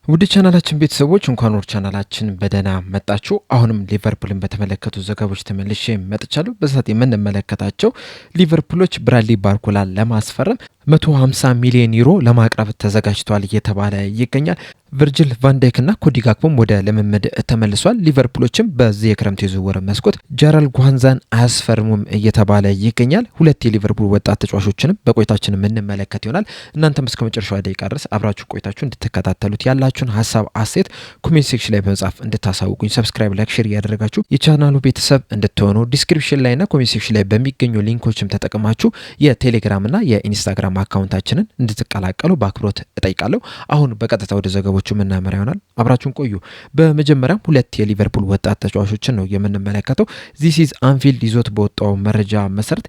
ውድ ቻናላችን ቤተሰቦች እንኳን ወር ቻናላችን በደህና መጣችሁ። አሁንም ሊቨርፑልን በተመለከቱ ዘገባዎች ተመልሼ መጥቻለሁ። በሰዓት የምንመለከታቸው ሊቨርፑሎች ብራድሊ ባርኮላን ለማስፈረም 150 ሚሊዮን ዩሮ ለማቅረብ ተዘጋጅቷል እየተባለ ይገኛል። ቨርጅል ቫንዳይክ እና ኮዲ ጋክፖም ወደ ልምምድ ተመልሷል። ሊቨርፑሎችም በዚህ የክረምት የዝውውር መስኮት ጃራል ጓንዛን አያስፈርሙም እየተባለ ይገኛል። ሁለት የሊቨርፑል ወጣት ተጫዋቾችንም በቆይታችን የምንመለከት ይሆናል። እናንተም እስከ መጨረሻው ደቂቃ ድረስ አብራችሁ ቆይታችሁ እንድትከታተሉት ያላችሁን ሀሳብ አስተያየት ኮሜንት ሴክሽን ላይ በመጻፍ እንድታሳውቁኝ፣ ሰብስክራይብ፣ ላይክ፣ ሼር እያደረጋችሁ የቻናሉ ቤተሰብ እንድትሆኑ ዲስክሪፕሽን ላይና ኮሜንት ሴክሽን ላይ በሚገኙ ሊንኮችም ተጠቅማችሁ የቴሌግራምና የኢንስታግራም አካውንታችንን እንድትቀላቀሉ በአክብሮት እጠይቃለሁ። አሁን በቀጥታ ወደ ዘገቦቹ የምናመራ ይሆናል። አብራችሁን ቆዩ። በመጀመሪያም ሁለት የሊቨርፑል ወጣት ተጫዋቾችን ነው የምንመለከተው። ዚስ ኢዝ አንፊልድ ይዞት በወጣው መረጃ መሰረት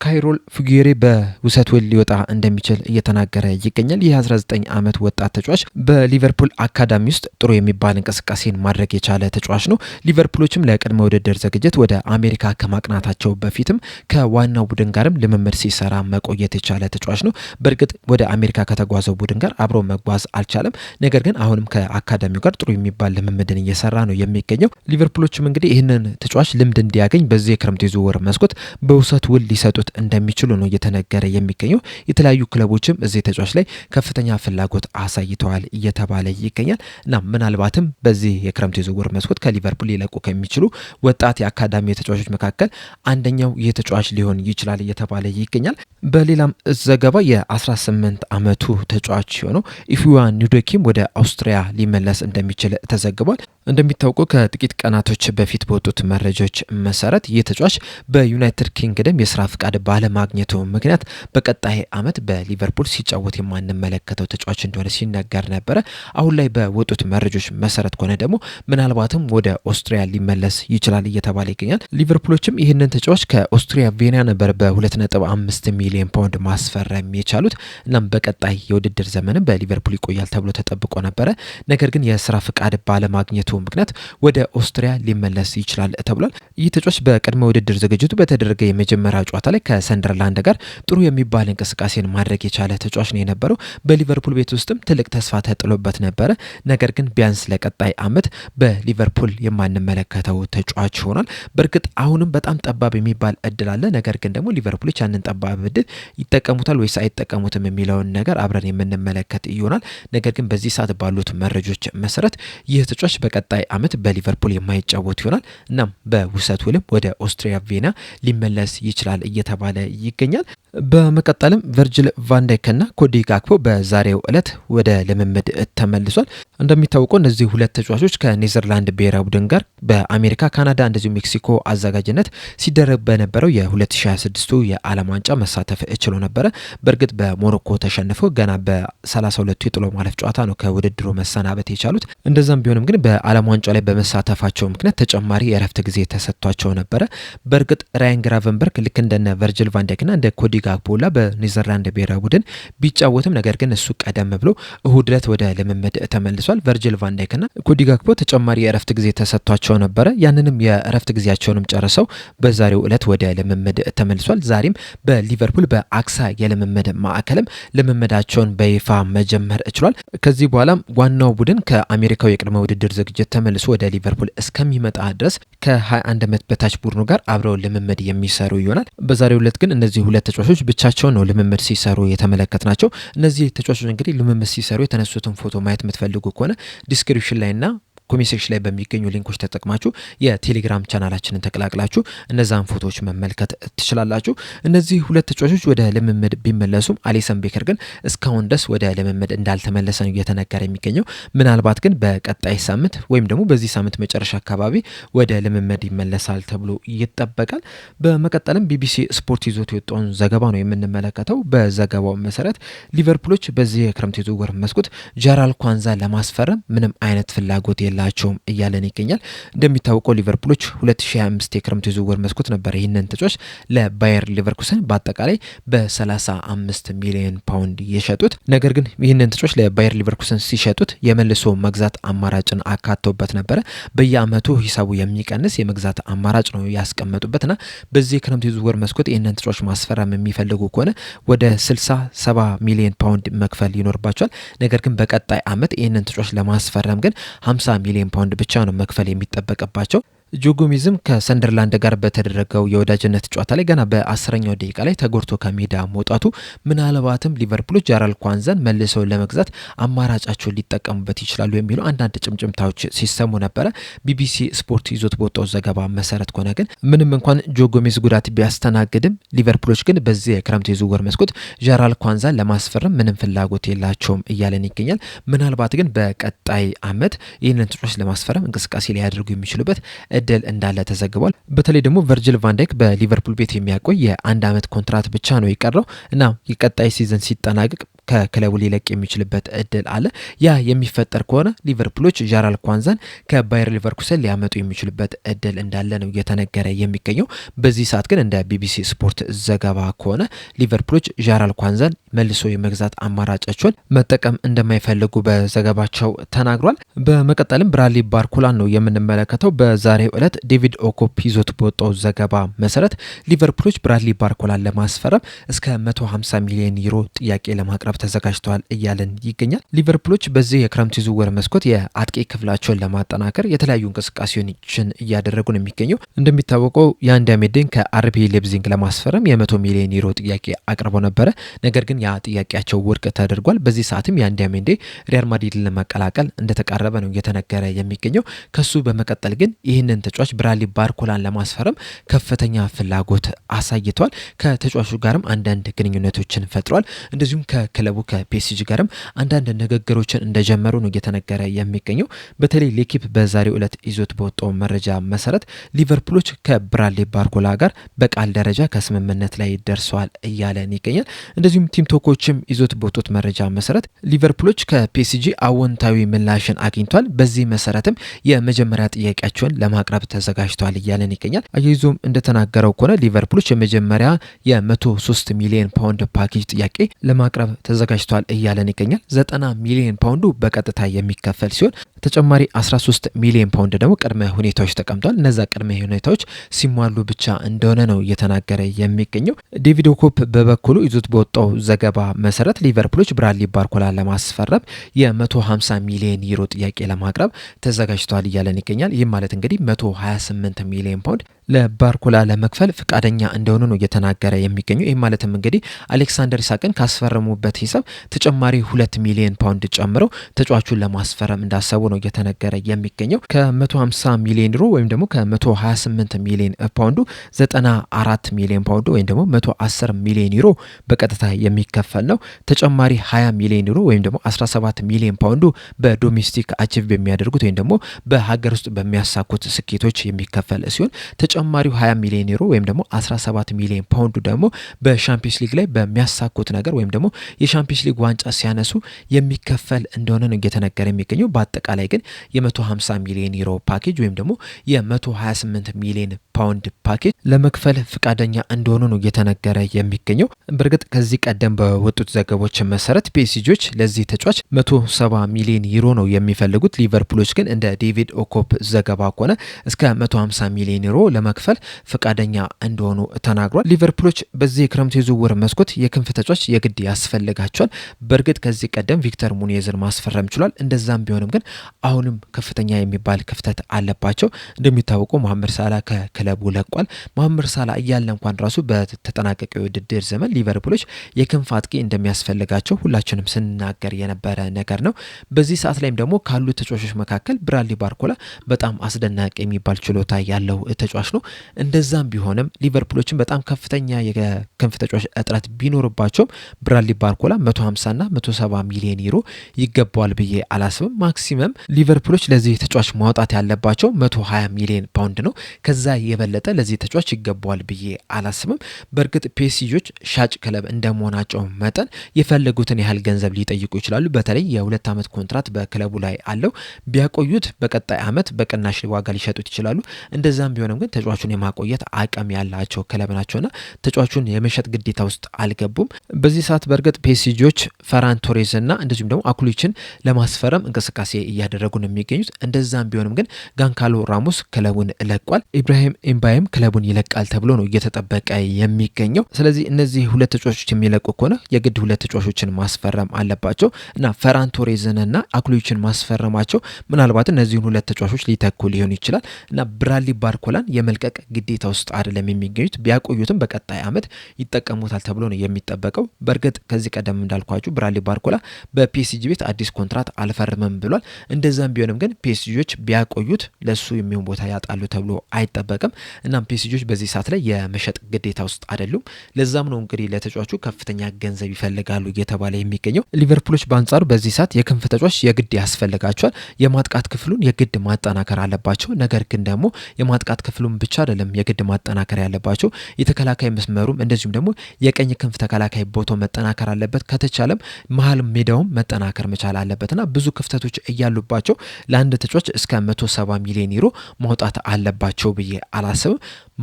ካይሮል ፉጌሬ በውሰት ውል ሊወጣ እንደሚችል እየተናገረ ይገኛል። ይህ 19 ዓመት ወጣት ተጫዋች በሊቨርፑል አካዳሚ ውስጥ ጥሩ የሚባል እንቅስቃሴን ማድረግ የቻለ ተጫዋች ነው። ሊቨርፑሎችም ለቅድመ ውድድር ዝግጅት ወደ አሜሪካ ከማቅናታቸው በፊትም ከዋናው ቡድን ጋርም ልምምድ ሲሰራ መቆየት የቻለ ተጫዋች ነው። በእርግጥ ወደ አሜሪካ ከተጓዘው ቡድን ጋር አብሮ መጓዝ አልቻለም። ነገር ግን አሁንም ከአካዳሚው ጋር ጥሩ የሚባል ልምምድን እየሰራ ነው የሚገኘው። ሊቨርፑሎችም እንግዲህ ይህንን ተጫዋች ልምድ እንዲያገኝ በዚህ የክረምት የዝውውር መስኮት በውሰት ውል ሊሰጡት እንደሚችሉ ነው እየተነገረ የሚገኘው። የተለያዩ ክለቦችም እዚህ ተጫዋች ላይ ከፍተኛ ፍላጎት አሳይተዋል እየተባለ ይገኛል እና ምናልባትም በዚህ የክረምት የዝውውር መስኮት ከሊቨርፑል ሊለቁ ከሚችሉ ወጣት የአካዳሚ ተጫዋቾች መካከል አንደኛው ይህ ተጫዋች ሊሆን ይችላል እየተባለ ይገኛል። በሌላም ዘገባ የ18 ዓመቱ ተጫዋች የሆነው ኢፍዋን ኑዶኪም ወደ አውስትሪያ ሊመለስ እንደሚችል ተዘግቧል። እንደሚታወቀው ከጥቂት ቀናቶች በፊት በወጡት መረጃዎች መሰረት ይህ ተጫዋች በዩናይትድ ኪንግደም የስራ ፍቃድ ባለማግኘቱ ምክንያት በቀጣይ ዓመት በሊቨርፑል ሲጫወት የማንመለከተው ተጫዋች እንደሆነ ሲነገር ነበረ። አሁን ላይ በወጡት መረጃዎች መሰረት ከሆነ ደግሞ ምናልባትም ወደ ኦስትሪያ ሊመለስ ይችላል እየተባለ ይገኛል። ሊቨርፑሎችም ይህንን ተጫዋች ከኦስትሪያ ቬና ነበር በ2.5 ሚሊዮን ፓውንድ ማስፈረም የቻሉት። እናም በቀጣይ የውድድር ዘመንም በሊቨርፑል ይቆያል ተብሎ ተጠብቆ ነበረ። ነገር ግን የስራ ፍቃድ ባለማግኘቱ ምክንያት ወደ ኦስትሪያ ሊመለስ ይችላል ተብሏል። ይህ ተጫዋች በቅድመ ውድድር ዝግጅቱ በተደረገ የመጀመሪያ ጨዋታ ላይ ከሰንደርላንድ ጋር ጥሩ የሚባል እንቅስቃሴን ማድረግ የቻለ ተጫዋች ነው የነበረው። በሊቨርፑል ቤት ውስጥም ትልቅ ተስፋ ተጥሎበት ነበረ። ነገር ግን ቢያንስ ለቀጣይ ዓመት በሊቨርፑል የማንመለከተው ተጫዋች ሆኗል። በእርግጥ አሁንም በጣም ጠባብ የሚባል እድል አለ። ነገር ግን ደግሞ ሊቨርፑሎች ያንን ጠባብ እድል ይጠቀሙታል ወይስ አይጠቀሙትም የሚለውን ነገር አብረን የምንመለከት ይሆናል። ነገር ግን በዚህ ሰዓት ባሉት መረጆች መሰረት ይህ ተጫዋች በቀጣይ ዓመት በሊቨርፑል የማይጫወት ይሆናል። እናም በውሰት ውልም ወደ ኦስትሪያ ቬና ሊመለስ ይችላል እየተባለ ይገኛል። በመቀጠልም ቨርጅል ቫንዳይክና ኮዲ ጋክፖ በዛሬው ዕለት ወደ ልምምድ ተመልሷል። እንደሚታወቀው እነዚህ ሁለት ተጫዋቾች ከኔዘርላንድ ብሔራዊ ቡድን ጋር በአሜሪካ፣ ካናዳ እንደዚሁ ሜክሲኮ አዘጋጅነት ሲደረግ በነበረው የ2026 የዓለም ዋንጫ መሳተፍ ችሎ ነበረ። በእርግጥ በሞሮኮ ተሸንፈው ገና በ32 የጥሎ ማለፍ ጨዋታ ነው ከውድድሩ መሰናበት የቻሉት። እንደዛም ቢሆንም ግን በዓለም ዋንጫ ላይ በመሳተፋቸው ምክንያት ተጨማሪ የእረፍት ጊዜ ተሰጥቷቸው ነበረ። በእርግጥ ራያን ግራቨንበርግ ልክ እንደነ ቨርጅል ቫንዳይክና እንደ ኮዲ ጋክፖላ በኔዘርላንድ ብሔራዊ ቡድን ቢጫወትም ነገር ግን እሱ ቀደም ብሎ እሁድ ዕለት ወደ ልምምድ ተመልሷል። ቨርጅል ቫንዳይክና ኮዲ ጋክፖ ተጨማሪ የእረፍት ጊዜ ተሰጥቷቸው ነበረ። ያንንም የእረፍት ጊዜያቸውንም ጨርሰው በዛሬው ዕለት ወደ ልምምድ ተመልሷል። ዛሬም በሊቨርፑል በአክሳ የልምምድ ማዕከልም ልምምዳቸውን በይፋ መጀመር ችሏል። ከዚህ በኋላም ዋናው ቡድን ከአሜሪካው የቅድመ ውድድር ዝግጅት ተመልሶ ወደ ሊቨርፑል እስከሚመጣ ድረስ ከ21 ዓመት በታች ቡድኑ ጋር አብረው ልምምድ የሚሰሩ ይሆናል። በዛሬው ዕለት ግን እነዚህ ሁለት ተጫዋቾች ብቻቸውን ነው ልምምድ ሲሰሩ የተመለከትናቸው። እነዚህ ተጫዋቾች እንግዲህ ልምምድ ሲሰሩ የተነሱትን ፎቶ ማየት የምትፈልጉ ከሆነ ዲስክሪፕሽን ላይና ኮሜንት ሴክሽን ላይ በሚገኙ ሊንኮች ተጠቅማችሁ የቴሌግራም ቻናላችንን ተቀላቅላችሁ እነዛን ፎቶዎች መመልከት ትችላላችሁ። እነዚህ ሁለት ተጫዋቾች ወደ ልምምድ ቢመለሱም አሊሰን ቤከር ግን እስካሁን ድረስ ወደ ልምምድ እንዳልተመለሰ ነው እየተነገረ የሚገኘው። ምናልባት ግን በቀጣይ ሳምንት ወይም ደግሞ በዚህ ሳምንት መጨረሻ አካባቢ ወደ ልምምድ ይመለሳል ተብሎ ይጠበቃል። በመቀጠልም ቢቢሲ ስፖርት ይዞት የወጣውን ዘገባ ነው የምንመለከተው። በዘገባው መሰረት ሊቨርፑሎች በዚህ የክረምት የዝውውር መስኮት ጃራል ጓንዛን ለማስፈረም ምንም አይነት ፍላጎት የላ የላቸውም እያለን ይገኛል። እንደሚታወቀው ሊቨርፑሎች 2025 የክረምት የዝውውር መስኮት ነበር ይህንን ተጫዋች ለባየር ሊቨርኩሰን በአጠቃላይ በ35 ሚሊዮን ፓውንድ የሸጡት። ነገር ግን ይህንን ተጫዋች ለባየር ሊቨርኩሰን ሲሸጡት የመልሶ መግዛት አማራጭን አካተውበት ነበረ። በየአመቱ ሂሳቡ የሚቀንስ የመግዛት አማራጭ ነው ያስቀመጡበትና በዚህ የክረምት የዝውውር መስኮት ይህንን ተጫዋች ማስፈረም የሚፈልጉ ከሆነ ወደ 60-70 ሚሊዮን ፓውንድ መክፈል ይኖርባቸዋል። ነገር ግን በቀጣይ አመት ይህንን ተጫዋች ለማስፈረም ግን 50 ሚሊዮን ፓውንድ ብቻ ነው መክፈል የሚጠበቅባቸው። ጆ ጎሜዝም ከሰንደርላንድ ጋር በተደረገው የወዳጅነት ጨዋታ ላይ ገና በ10ኛው ደቂቃ ላይ ተጎድቶ ከሜዳ መውጣቱ ምናልባትም ሊቨርፑሎች ጃራል ኳንዛን መልሰው ለመግዛት አማራጫቸውን ሊጠቀሙበት ይችላሉ የሚሉ አንዳንድ ጭምጭምታዎች ሲሰሙ ነበረ። ቢቢሲ ስፖርት ይዞት በወጣው ዘገባ መሰረት ከሆነ ግን ምንም እንኳን ጆ ጎሜዝ ጉዳት ቢያስተናግድም ሊቨርፑሎች ግን በዚህ የክረምት የዝውውር መስኮት ጃራል ኳንዛን ለማስፈረም ምንም ፍላጎት የላቸውም እያለን ይገኛል። ምናልባት ግን በቀጣይ አመት ይህንን ተጫዋች ለማስፈረም እንቅስቃሴ ሊያደርጉ የሚችሉበት እድል እንዳለ ተዘግቧል። በተለይ ደግሞ ቨርጂል ቫን ዳይክ በሊቨርፑል ቤት የሚያቆይ የ1 አመት ኮንትራት ብቻ ነው የቀረው እና የቀጣይ ሲዝን ሲጠናቀቅ ከክለቡ ሊለቅ የሚችልበት እድል አለ። ያ የሚፈጠር ከሆነ ሊቨርፑሎች ጃራል ኳንዛን ከባየር ሊቨርኩሰን ሊያመጡ የሚችልበት እድል እንዳለ ነው እየተነገረ የሚገኘው። በዚህ ሰዓት ግን እንደ ቢቢሲ ስፖርት ዘገባ ከሆነ ሊቨርፑሎች ጃራል ኳንዛን መልሶ የመግዛት አማራጫቸውን መጠቀም እንደማይፈልጉ በዘገባቸው ተናግሯል። በመቀጠልም ብራድሊ ባርኮላን ነው የምንመለከተው። በዛሬው ዕለት ዴቪድ ኦኮፕ ይዞት በወጣው ዘገባ መሰረት ሊቨርፑሎች ብራድሊ ባርኮላን ለማስፈረም እስከ 150 ሚሊዮን ዩሮ ጥያቄ ለማቅረብ ተዘጋጅተዋል እያለን ይገኛል። ሊቨርፑሎች በዚህ የክረምት ዝውውር መስኮት የአጥቂ ክፍላቸውን ለማጠናከር የተለያዩ እንቅስቃሴዎችን እያደረጉ ነው የሚገኘው። እንደሚታወቀው የአንድ አሜድን ከአርቢ ሌፕዚግ ለማስፈረም የ100 ሚሊዮን ዩሮ ጥያቄ አቅርበው ነበረ። ነገር ግን ያ ጥያቄያቸው ውድቅ ተደርጓል። በዚህ ሰዓትም የአንድ አሜድ ሪያል ማድሪድን ለመቀላቀል እንደተቃረበ ነው እየተነገረ የሚገኘው። ከሱ በመቀጠል ግን ይህንን ተጫዋች ብራድሊ ባርኮላን ለማስፈረም ከፍተኛ ፍላጎት አሳይቷል። ከተጫዋቹ ጋርም አንዳንድ ግንኙነቶችን ፈጥሯል። እንደዚሁም ከክለቡ ከፒኤስጂ ጋርም አንዳንድ ንግግሮችን እንደጀመሩ ነው እየተነገረ የሚገኘው። በተለይ ሌኪፕ በዛሬው ዕለት ይዞት በወጣው መረጃ መሰረት ሊቨርፑሎች ከብራድሊ ባርኮላ ጋር በቃል ደረጃ ከስምምነት ላይ ደርሰዋል እያለን ይገኛል። እንደዚሁም ቲም ቶኮችም ይዞት በወጡት መረጃ መሰረት ሊቨርፑሎች ከፒኤስጂ አዎንታዊ ምላሽን አግኝቷል። በዚህ መሰረትም የመጀመሪያ ጥያቄያቸውን ለማቅረብ ተዘጋጅተዋል እያለን ይገኛል። አያይዞም እንደተናገረው ከሆነ ሊቨርፑሎች የመጀመሪያ የ103 ሚሊዮን ፓውንድ ፓኬጅ ጥያቄ ለማቅረብ ተዘጋጅቷል እያለን ይገኛል። 90 ሚሊዮን ፓውንዱ በቀጥታ የሚከፈል ሲሆን ተጨማሪ 13 ሚሊዮን ፓውንድ ደግሞ ቅድመ ሁኔታዎች ተቀምጧል። እነዛ ቅድመ ሁኔታዎች ሲሟሉ ብቻ እንደሆነ ነው እየተናገረ የሚገኘው። ዴቪድ ኦኮፕ በበኩሉ ይዞት በወጣው ዘገባ መሰረት ሊቨርፑሎች ብራድሊ ባርኮላን ለማስፈረም የ150 ሚሊዮን ዩሮ ጥያቄ ለማቅረብ ተዘጋጅቷል እያለን ይገኛል። ይህም ማለት እንግዲህ 128 ሚሊዮን ፓውንድ ለባርኮላ ለመክፈል ፍቃደኛ እንደሆኑ ነው እየተናገረ የሚገኘው። ይህም ማለትም እንግዲህ አሌክሳንደር ኢሳቅን ካስፈረሙበት ሂሳብ ተጨማሪ 2 ሚሊዮን ፓውንድ ጨምረው ተጫዋቹን ለማስፈረም እንዳሰቡ ነው እየተነገረ የሚገኘው። ከ150 ሚሊዮን ዩሮ ወይም ደግሞ ከ128 ሚሊዮን ፓውንዱ 94 ሚሊዮን ፓውንዱ ወይም ደግሞ 110 ሚሊዮን ዩሮ በቀጥታ የሚከፈል ነው። ተጨማሪ 20 ሚሊዮን ዩሮ ወይም ደግሞ 17 ሚሊዮን ፓውንዱ በዶሜስቲክ አቺቭ በሚያደርጉት ወይም ደግሞ በሀገር ውስጥ በሚያሳኩት ስኬቶች የሚከፈል ሲሆን ተጨማሪው 20 ሚሊዮን ዩሮ ወይም ደግሞ 17 ሚሊዮን ፓውንዱ ደግሞ በሻምፒዮንስ ሊግ ላይ በሚያሳኩት ነገር ወይም ደግሞ የሻምፒዮንስ ሊግ ዋንጫ ሲያነሱ የሚከፈል እንደሆነ ነው እየተነገረ የሚገኘው። በአጠቃላይ ግን የ150 ሚሊዮን ዩሮ ፓኬጅ ወይም ደግሞ የ128 ሚሊዮን ፓውንድ ፓኬጅ ለመክፈል ፍቃደኛ እንደሆኑ ነው እየተነገረ የሚገኘው። በእርግጥ ከዚህ ቀደም በወጡት ዘገቦች መሰረት ፒኤስጂዎች ለዚህ ተጫዋች 170 ሚሊዮን ዩሮ ነው የሚፈልጉት። ሊቨርፑሎች ግን እንደ ዴቪድ ኦኮፕ ዘገባ ከሆነ እስከ 150 ሚሊዮን ዩሮ ለመክፈል ፍቃደኛ እንደሆኑ ተናግሯል። ሊቨርፑሎች በዚህ የክረምት የዝውውር መስኮት የክንፍ ተጫዋች የግድ ያስፈልጋቸዋል። በእርግጥ ከዚህ ቀደም ቪክተር ሙኒየዝን ማስፈረም ችሏል። እንደዛም ቢሆንም ግን አሁንም ከፍተኛ የሚባል ክፍተት አለባቸው። እንደሚታወቀው መሐመድ ሳላ ከክለቡ ለቋል። መሐመድ ሳላ እያለ እንኳን ራሱ በተጠናቀቀው የውድድር ዘመን ሊቨርፑሎች የክንፍ አጥቂ እንደሚያስፈልጋቸው ሁላችንም ስንናገር የነበረ ነገር ነው። በዚህ ሰዓት ላይም ደግሞ ካሉ ተጫዋቾች መካከል ብራድሊ ባርኮላ በጣም አስደናቂ የሚባል ችሎታ ያለው ተጫዋች ነው። ነው። እንደዛም ቢሆንም ሊቨርፑሎችን በጣም ከፍተኛ የክንፍ ተጫዋች እጥረት ቢኖርባቸውም ብራድሊ ባርኮላ 150 እና 170 ሚሊዮን ዩሮ ይገባዋል ብዬ አላስብም። ማክሲመም ሊቨርፑሎች ለዚህ ተጫዋች ማውጣት ያለባቸው 120 ሚሊዮን ፓውንድ ነው። ከዛ የበለጠ ለዚህ ተጫዋች ይገባዋል ብዬ አላስብም። በእርግጥ ፒኤስጂዎች ሻጭ ክለብ እንደመሆናቸው መጠን የፈለጉትን ያህል ገንዘብ ሊጠይቁ ይችላሉ። በተለይ የ2 ዓመት ኮንትራት በክለቡ ላይ አለው። ቢያቆዩት በቀጣይ ዓመት በቅናሽ ዋጋ ሊሸጡት ይችላሉ። እንደዛም ቢሆንም ግን ተጫዋቹን የማቆየት አቅም ያላቸው ክለብ ናቸውና ተጫዋቹን የመሸጥ ግዴታ ውስጥ አልገቡም። በዚህ ሰዓት በእርግጥ ፒኤስጂዎች ፈራን ቶሬዝና እንደዚሁም ደግሞ አኩሊችን ለማስፈረም እንቅስቃሴ እያደረጉ ነው የሚገኙት። እንደዛም ቢሆንም ግን ጋንካሎ ራሞስ ክለቡን ለቋል። ኢብራሂም ኤምባዬም ክለቡን ይለቃል ተብሎ ነው እየተጠበቀ የሚገኘው። ስለዚህ እነዚህ ሁለት ተጫዋቾች የሚለቁ ከሆነ የግድ ሁለት ተጫዋቾችን ማስፈረም አለባቸው እና ፈራን ቶሬዝንና አኩሊችን ማስፈረማቸው ምናልባት እነዚህን ሁለት ተጫዋቾች ሊተኩ ሊሆን ይችላል እና ብራድሊ ባርኮላን የመልቀቅ ግዴታ ውስጥ አይደለም የሚገኙት። ቢያቆዩትም በቀጣይ ዓመት ይጠቀሙታል ተብሎ ነው የሚጠበቀው። በእርግጥ ከዚህ ቀደም እንዳልኳችሁ ብራድሊ ባርኮላ በፒኤስጂ ቤት አዲስ ኮንትራት አልፈርምም ብሏል። እንደዛም ቢሆንም ግን ፒኤስጂዎች ቢያቆዩት ለሱ የሚሆን ቦታ ያጣሉ ተብሎ አይጠበቅም። እናም ፒኤስጂዎች በዚህ ሰዓት ላይ የመሸጥ ግዴታ ውስጥ አይደሉም። ለዛም ነው እንግዲህ ለተጫዋቹ ከፍተኛ ገንዘብ ይፈልጋሉ እየተባለ የሚገኘው። ሊቨርፑሎች በአንጻሩ በዚህ ሰዓት የክንፍ ተጫዋች የግድ ያስፈልጋቸዋል። የማጥቃት ክፍሉን የግድ ማጠናከር አለባቸው። ነገር ግን ደግሞ የማጥቃት ክፍሉን ብቻ አይደለም የግድ ማጠናከር ያለባቸው፣ የተከላካይ መስመሩም እንደዚሁም ደግሞ የቀኝ ክንፍ ተከላካይ ቦታው መጠናከር አለበት። ከተቻለም መሀል ሜዳውም መጠናከር መቻል አለበትና ብዙ ክፍተቶች እያሉባቸው ለአንድ ተጫዋች እስከ 170 ሚሊዮን ዩሮ ማውጣት አለባቸው ብዬ አላስብም።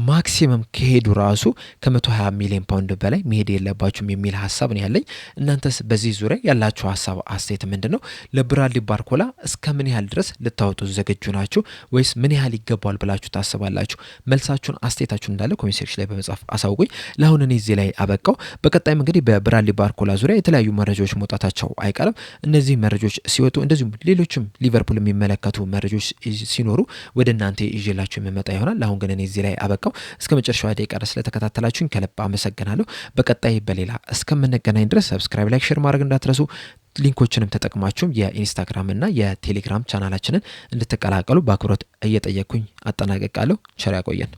ማክሲመም ከሄዱ ራሱ ከ120 ሚሊዮን ፓውንድ በላይ መሄድ የለባቸውም የሚል ሀሳብ ነው ያለኝ። እናንተስ በዚህ ዙሪያ ያላችሁ ሀሳብ አስተያየት ምንድነው? ለብራድሊ ባርኮላ እስከ ምን ያህል ድረስ ልታወጡ ዝግጁ ናችሁ? ወይስ ምን ያህል ይገባል ብላችሁ ታስባላችሁ? መልሳችሁን አስተያየታችሁን እንዳለ ኮሜንት ሴክሽን ላይ በመጻፍ አሳውቁኝ። ለአሁን እኔ እዚህ ላይ አበቃው። በቀጣይም እንግዲህ በብራድሊ ባርኮላ ዙሪያ የተለያዩ መረጃዎች መውጣታቸው አይቀርም። እነዚህ መረጃዎች ሲወጡ እንደዚሁም ሌሎችም ሊቨርፑል የሚመለከቱ መረጃዎች ሲኖሩ ወደ እናንተ ይዤላችሁ የምመጣ ይሆናል። ለአሁን ግን እኔ እዚህ ላይ አበቃው። እስከ መጨረሻው ደቂቃ ድረስ ስለተከታተላችሁኝ ከልብ አመሰግናለሁ። በቀጣይ በሌላ እስከምንገናኝ ድረስ ሰብስክራይብ፣ ላይክ፣ ሼር ማድረግ እንዳትረሱ። ሊንኮችንም ተጠቅማችሁም የኢንስታግራም እና የቴሌግራም ቻናላችንን እንድትቀላቀሉ በአክብሮት እየጠየቅኩኝ አጠናቀቃለሁ። ቸር ያቆየን።